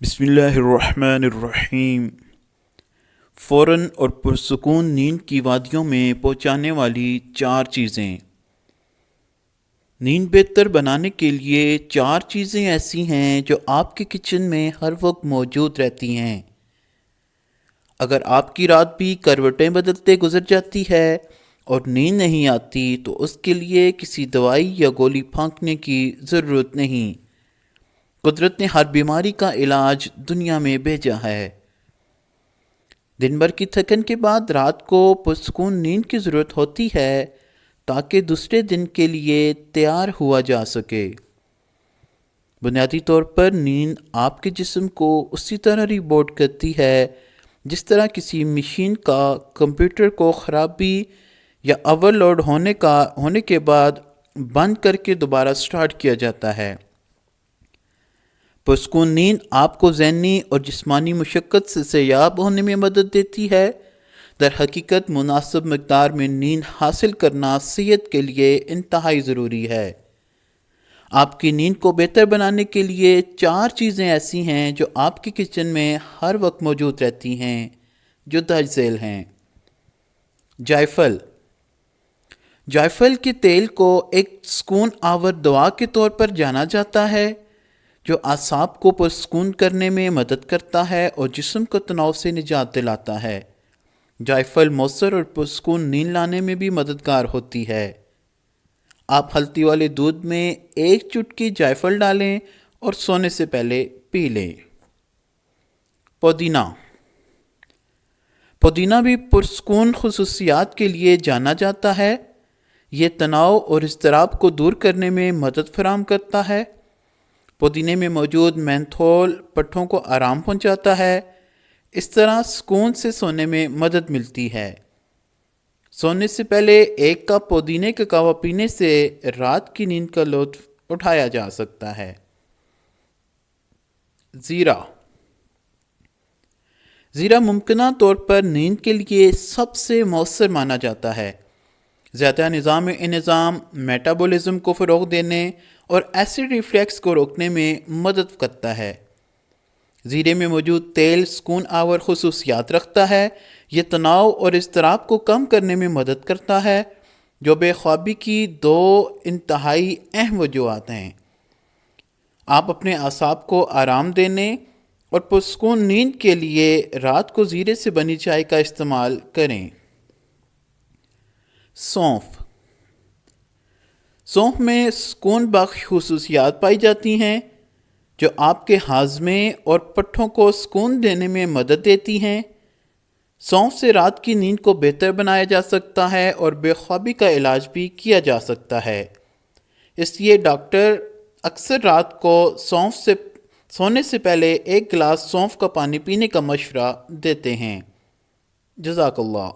بسم اللہ الرحمن الرحیم۔ فوراً اور پرسکون نیند کی وادیوں میں پہنچانے والی 4 چیزیں۔ نیند بہتر بنانے کے لیے 4 چیزیں ایسی ہیں جو آپ کے کچن میں ہر وقت موجود رہتی ہیں۔ اگر آپ کی رات بھی کروٹیں بدلتے گزر جاتی ہے اور نیند نہیں آتی تو اس کے لیے کسی دوائی یا گولی پھینکنے کی ضرورت نہیں۔ قدرت نے ہر بیماری کا علاج دنیا میں بھیجا ہے۔ دن بھر کی تھکن کے بعد رات کو پرسکون نیند کی ضرورت ہوتی ہے تاکہ دوسرے دن کے لیے تیار ہوا جا سکے۔ بنیادی طور پر نیند آپ کے جسم کو اسی طرح ریبوٹ کرتی ہے جس طرح کسی مشین کا کمپیوٹر کو خرابی یا اوور لوڈ ہونے کے بعد بند کر کے دوبارہ سٹارٹ کیا جاتا ہے۔ پرسکون نیند آپ کو ذہنی اور جسمانی مشقت سے سیراب ہونے میں مدد دیتی ہے۔ در حقیقت مناسب مقدار میں نیند حاصل کرنا صحت کے لیے انتہائی ضروری ہے۔ آپ کی نیند کو بہتر بنانے کے لیے 4 چیزیں ایسی ہیں جو آپ کے کچن میں ہر وقت موجود رہتی ہیں، جو درج ذیل ہیں۔ جائفل۔ جائفل کے تیل کو ایک سکون آور دوا کے طور پر جانا جاتا ہے جو اعصاب کو پرسکون کرنے میں مدد کرتا ہے اور جسم کو تناؤ سے نجات دلاتا ہے۔ جائفل مؤثر اور پرسکون نیند لانے میں بھی مددگار ہوتی ہے۔ آپ ہلدی والے دودھ میں 1 چٹکی جائفل ڈالیں اور سونے سے پہلے پی لیں۔ پودینہ۔ پودینہ بھی پرسکون خصوصیات کے لیے جانا جاتا ہے۔ یہ تناؤ اور اضطراب کو دور کرنے میں مدد فراہم کرتا ہے۔ پودینے میں موجود مینتھول پٹھوں کو آرام پہنچاتا ہے۔ اس طرح سکون سے سونے میں مدد ملتی ہے۔ سونے سے پہلے 1 کپ پودینے کا قہوہ پینے سے رات کی نیند کا لطف اٹھایا جا سکتا ہے۔ زیرہ۔ زیرہ ممکنہ طور پر نیند کے لیے سب سے مؤثر مانا جاتا ہے۔ زیادہ نظام انہضام، میٹابولزم کو فروغ دینے اور ایسڈ ریفلیکس کو روکنے میں مدد کرتا ہے۔ زیرے میں موجود تیل سکون آور خصوصیات رکھتا ہے۔ یہ تناؤ اور اضطراب کو کم کرنے میں مدد کرتا ہے، جو بے خوابی کی 2 انتہائی اہم وجوہات ہیں۔ آپ اپنے اعصاب کو آرام دینے اور پرسکون نیند کے لیے رات کو زیرے سے بنی چائے کا استعمال کریں۔ سونف۔ سونف میں سکون بخش خصوصیات پائی جاتی ہیں جو آپ کے ہاضمے اور پٹھوں کو سکون دینے میں مدد دیتی ہیں۔ سونف سے رات کی نیند کو بہتر بنایا جا سکتا ہے اور بے خوابی کا علاج بھی کیا جا سکتا ہے۔ اس لیے ڈاکٹر اکثر رات کو سونے سے پہلے 1 گلاس سونف کا پانی پینے کا مشورہ دیتے ہیں۔ جزاک اللہ۔